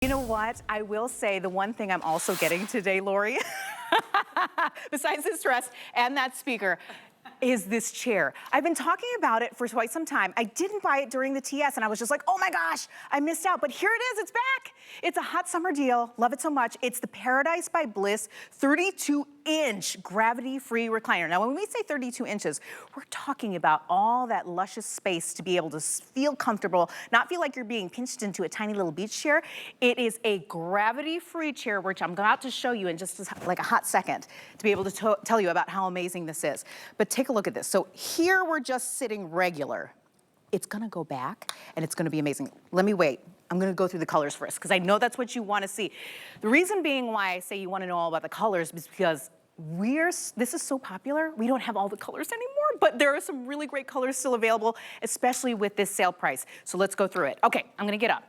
You know what? I will say the one thing I'm also getting today, Lori, besides this dress and that speaker, is this chair. I've been talking about it for quite some time. I didn't buy it during the TS and I was just like, oh my gosh, I missed out, but here it is, it's back. It's a hot summer deal, love it so much. It's the Paradise by Bliss 32-inch gravity-free recliner. Now when we say 32 inches, we're talking about all that luscious space to be able to feel comfortable, not feel like you're being pinched into a tiny little beach chair. It is a gravity-free chair, which I'm about to show you in just like a hot second to be able to tell you about how amazing this is. But take a look at this. So here we're just sitting regular. It's gonna go back and it's gonna be amazing. Let me wait. I'm gonna go through the colors first because I know that's what you wanna see. The reason being why I say you wanna know all about the colors is because this is so popular, we don't have all the colors anymore, but there are some really great colors still available, especially with this sale price. So let's go through it. Okay, I'm gonna get up.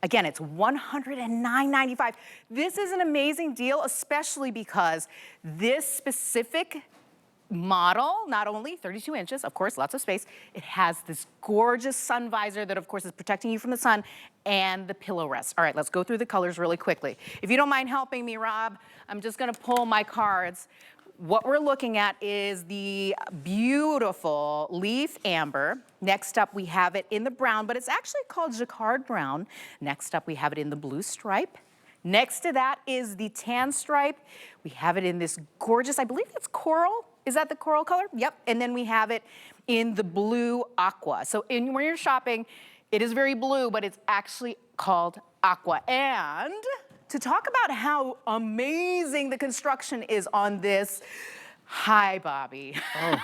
Again, it's $109.95. This is an amazing deal, especially because this specific model, not only 32 inches, of course, lots of space, it has this gorgeous sun visor that of course is protecting you from the sun and the pillow rest. All right, let's go through the colors really quickly. If you don't mind helping me, Rob, I'm just gonna pull my cards. What we're looking at is the beautiful leaf amber. Next up, we have it in the brown, but it's actually called jacquard brown. Next up, we have it in the blue stripe. Next to that is the tan stripe. We have it in this gorgeous, I believe that's coral. Is that the coral color? Yep. And then we have it in the blue aqua. So when you're shopping, it is very blue, but it's actually called aqua. And to talk about how amazing the construction is on this, hi, Bobby. Oh.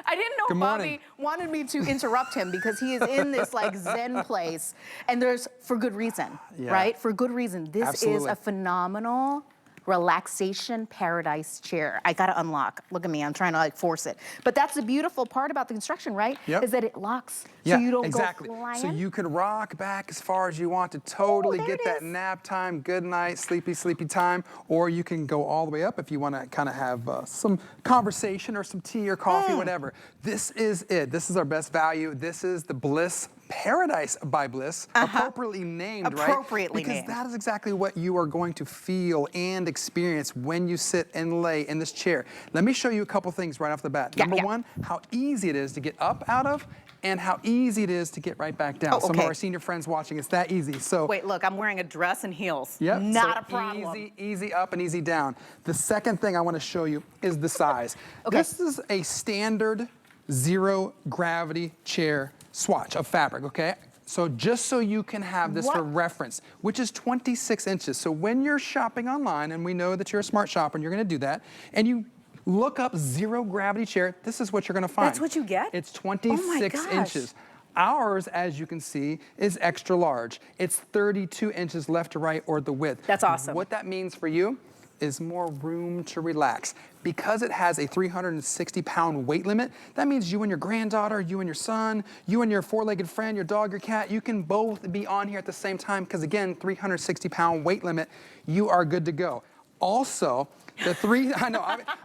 I didn't know Bobby wanted me to interrupt him because he is in this like Zen place, and there's for good reason, right? For good reason. This is a phenomenal relaxation paradise chair. I gotta unlock. Look at me, I'm trying to like force it. But that's the beautiful part about the construction, right? Yep. Is that it locks, so you don't go flying. So you can rock back as far as you want to totally get that nap time, good night, sleepy, sleepy time, or you can go all the way up if you wanna kind of have some conversation or some tea or coffee, whatever. This is it. This is our best value. This is the Bliss Paradise by Bliss, appropriately named, right? Appropriately named. Because that is exactly what you are going to feel and experience when you sit and lay in this chair. Let me show you a couple things right off the bat. Number one, how easy it is to get up out of, and how easy it is to get right back down. Some of our senior friends watching, it's that easy. So wait, look, I'm wearing a dress and heels. Yep. Not a problem. Easy up and easy down. The second thing I want to show you is the size. This is a standard zero gravity chair swatch of fabric, okay? So just so you can have this for reference, which is 26 inches. So when you're shopping online, and we know that you're a smart shopper and you're gonna do that, and you look up zero gravity chair, this is what you're gonna find. That's what you get? It's 26 inches. Ours, as you can see, is extra large. It's 32 inches left to right or the width. That's awesome. What that means for you is more room to relax. Because it has a 360-pound weight limit, that means you and your granddaughter, you and your son, you and your four-legged friend, your dog, your cat, you can both be on here at the same time because, again, 360-pound weight limit, you are good to go. Also,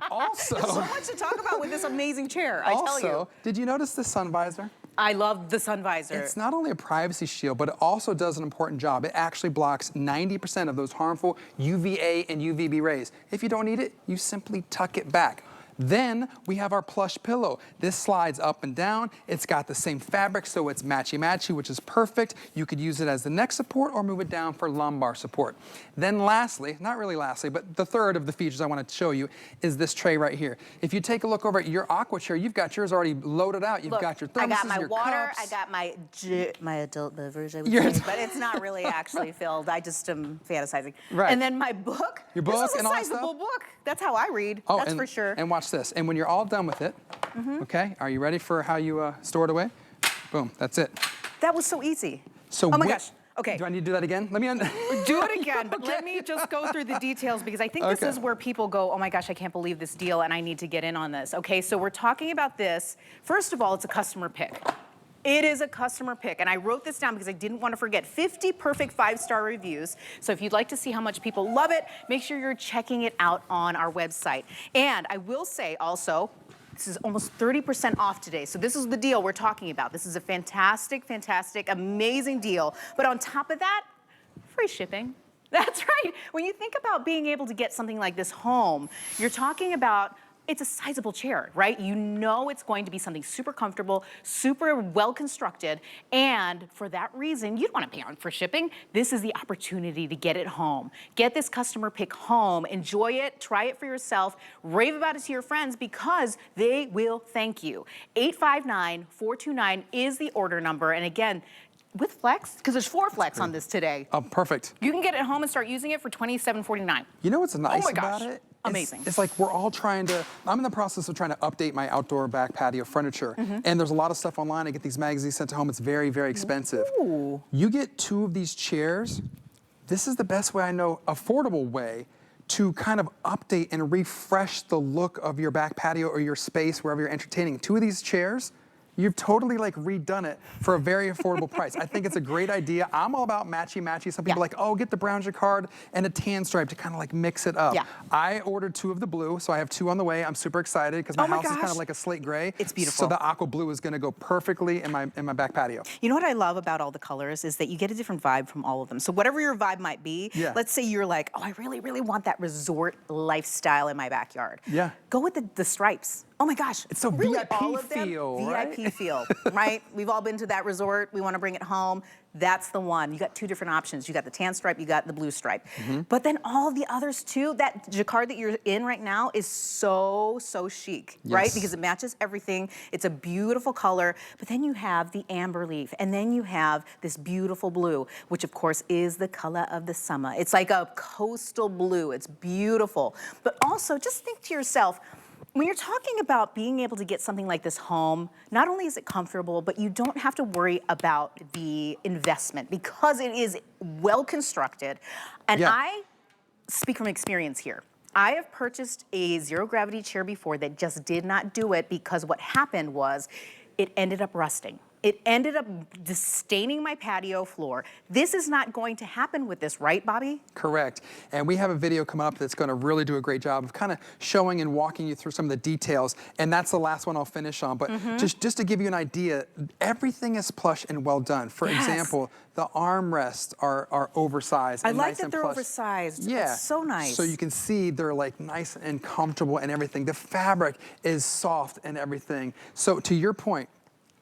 also. So much to talk about with this amazing chair, I tell you. Also, did you notice the sun visor? I love the sun visor. It's not only a privacy shield, but it also does an important job. It actually blocks 90% of those harmful UVA and UVB rays. If you don't need it, you simply tuck it back. Then we have our plush pillow. This slides up and down. It's got the same fabric, so it's matchy-matchy, which is perfect. You could use it as the neck support or move it down for lumbar support. Then lastly, not really lastly, but the third of the features I want to show you is this tray right here. If you take a look over at your aqua chair, you've got yours already loaded out. You've got your thermoses, I got my your water, cups. I got my adult beverage, I would say, but it's not really actually filled. I just am fantasizing. Right. And then my book. Your book this is and a all sizable book. That's how I read. That's for sure. And watch this. And when you're all done with it, okay, are you ready for how you store it away? Boom, that's it. That was so easy. So oh my gosh. Okay. Do I need to do that again? Let me do it again, but let me just go through the details because I think this is where people go, oh my gosh, I can't believe this deal and I need to get in on this. Okay, so we're talking about this. First of all, it's a customer pick. It is a customer pick, and I wrote this down because I didn't want to forget 50 perfect 5-star reviews. So if you'd like to see how much people love it, make sure you're checking it out on our website. And I will say also, this is almost 30% off today. So this is the deal we're talking about. This is a fantastic, fantastic, amazing deal. But on top of that, free shipping. That's right. When you think about being able to get something like this home, you're talking about it's a sizable chair, right? You know it's going to be something super comfortable, super well constructed, and for that reason, you don't want to pay for shipping. This is the opportunity to get it home. Get this customer pick home, enjoy it, try it for yourself, rave about it to your friends because they will thank you. 859-429 is the order number, and again, with Flex, because there's 4 Flex on this today. Oh, perfect. You can get it home and start using it for $27.49. You know what's nice my about gosh. it? Amazing. It's like we're all trying to, I'm in the process of trying to update my outdoor back patio furniture. And there's a lot of stuff online. I get these magazines sent to home. It's very, very expensive. Ooh. You get 2 of these chairs. This is the best way I know, affordable way to kind of update and refresh the look of your back patio or your space wherever you're entertaining. 2 of these chairs, you've totally like redone it for a very affordable price. I think it's a great idea. I'm all about matchy-matchy. Some people are like, oh, get the brown jacquard and a tan stripe to kind of like mix it up. Yeah. I ordered 2 of the blue, so I have 2 on the way. I'm super excited because my house is kind of like a slate gray. It's beautiful. So the aqua blue is gonna go perfectly in my back patio. You know what I love about all the colors is that you get a different vibe from all of them. So whatever your vibe might be, let's say you're like, oh, I really, really want that resort lifestyle in my backyard. Yeah. Go with the stripes. Oh my gosh. It's so really, VIP all of them, feel, right? VIP feel, right? We've all been to that resort. We want to bring it home. That's the one. You got 2 different options. You got the tan stripe, you got the blue stripe. But then all the others too, that jacquard that you're in right now is so, so chic, right? Because it matches everything. It's a beautiful color. But then you have the amber leaf, and then you have this beautiful blue, which of course is the color of the summer. It's like a coastal blue. It's beautiful. But also just think to yourself, when you're talking about being able to get something like this home, not only is it comfortable, but you don't have to worry about the investment because it is well constructed. And I speak from experience here. I have purchased a zero gravity chair before that just did not do it because what happened was it ended up rusting. It ended up staining my patio floor. This is not going to happen with this, right, Bobby? Correct. And we have a video coming up that's going to really do a great job of kind of showing and walking you through some of the details. And that's the last one I'll finish on. But just to give you an idea, everything is plush and well done. For example, the armrests are oversized. I and like nice that and they're plush. oversized. Yeah. It's so nice. So you can see they're like nice and comfortable and everything. The fabric is soft and everything. So to your point,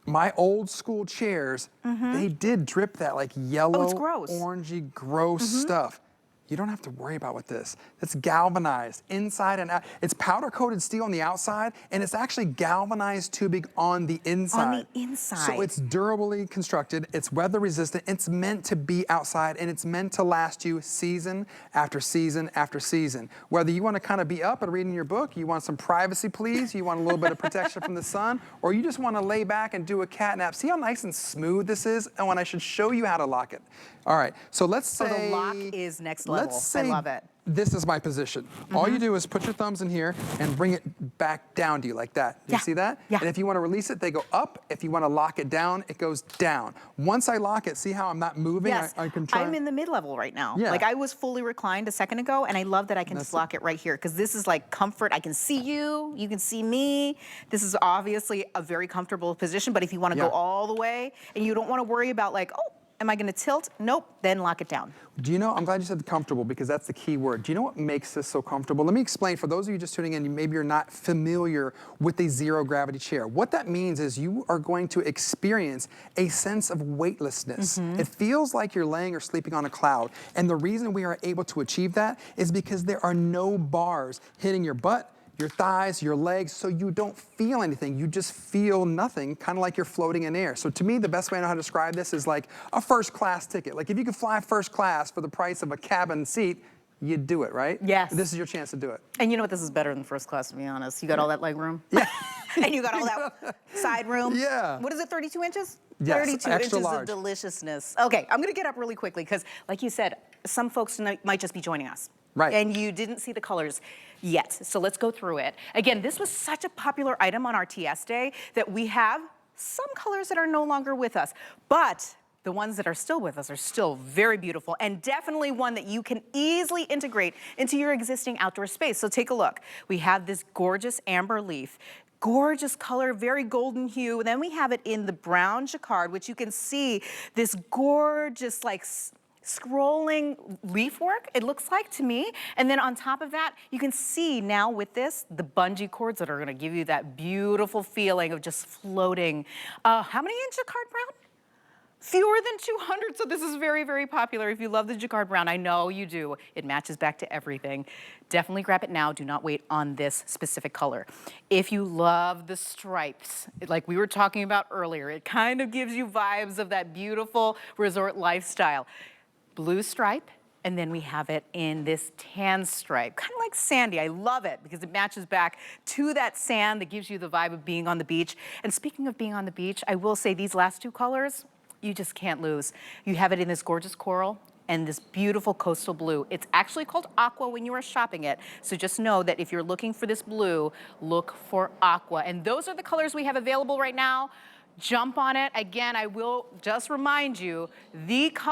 my old school chairs, they did drip that like yellow, orangey, gross stuff. You don't have to worry about with this. It's galvanized inside and out. It's powder coated steel on the outside, and it's actually galvanized tubing on the inside. On the inside. So it's durably constructed, it's weather resistant, it's meant to be outside, and it's meant to last you season after season after season. Whether you want to kind of be up and reading your book, you want some privacy please, you want a little bit of protection from the sun, or you just want to lay back and do a cat nap. See how nice and smooth this is? And when I should show you how to lock it. All right, so let's say... So the lock is next level. Let's say I love it. This is my position. All you do is put your thumbs in here and bring it back down to you like that. Do you see that? Yeah. And if you want to release it, they go up. If you want to lock it down, it goes down. Once I lock it, see how I'm not moving? Yes, I can try. I'm in the mid-level right now. Yeah. Like I was fully reclined a second ago, and I love that I can just lock it right here because this is like comfort. I can see you, you can see me. This is obviously a very comfortable position, but if you want to go all the way and you don't want to worry about like, oh, am I going to tilt? Nope, then lock it down. Do you know, I'm glad you said comfortable because that's the key word. Do you know what makes this so comfortable? Let me explain for those of you just tuning in, maybe you're not familiar with a zero gravity chair. What that means is you are going to experience a sense of weightlessness. It feels like you're laying or sleeping on a cloud. And the reason we are able to achieve that is because there are no bars hitting your butt, your thighs, your legs, so you don't feel anything. You just feel nothing, kind of like you're floating in air. So to me, the best way I know how to describe this is like a first class ticket. Like if you could fly first class for the price of a cabin seat, you'd do it, right? Yes. This is your chance to do it. And you know what? This is better than first class, to be honest. You got all that leg room. Yeah. And you got all that side room. Yeah. What is it, 32 inches? Yes, 32 extra inches large. of deliciousness. Okay, I'm gonna get up really quickly because, like you said, some folks might just be joining us. Right. And you didn't see the colors yet. So let's go through it. Again, this was such a popular item on our TS Day that we have some colors that are no longer with us. But the ones that are still with us are still very beautiful and definitely one that you can easily integrate into your existing outdoor space. So take a look. We have this gorgeous amber leaf. Gorgeous color, very golden hue. And then we have it in the brown jacquard, which you can see this gorgeous, like, scrolling leaf work, it looks like to me. And then on top of that, you can see now with this, the bungee cords that are gonna give you that beautiful feeling of just floating. How many in jacquard brown? Fewer than 200, so this is very, very popular. If you love the jacquard brown, I know you do. It matches back to everything. Definitely grab it now. Do not wait on this specific color. If you love the stripes, like we were talking about earlier, it kind of gives you vibes of that beautiful resort lifestyle. Blue stripe, and then we have it in this tan stripe, kind of like sandy. I love it because it matches back to that sand that gives you the vibe of being on the beach. And speaking of being on the beach, I will say these last two colors, you just can't lose. You have it in this gorgeous coral and this beautiful coastal blue. It's actually called aqua when you are shopping it. So just know that if you're looking for this blue, look for aqua. And those are the colors we have available right now. Jump on it. Again, I will just remind you, the color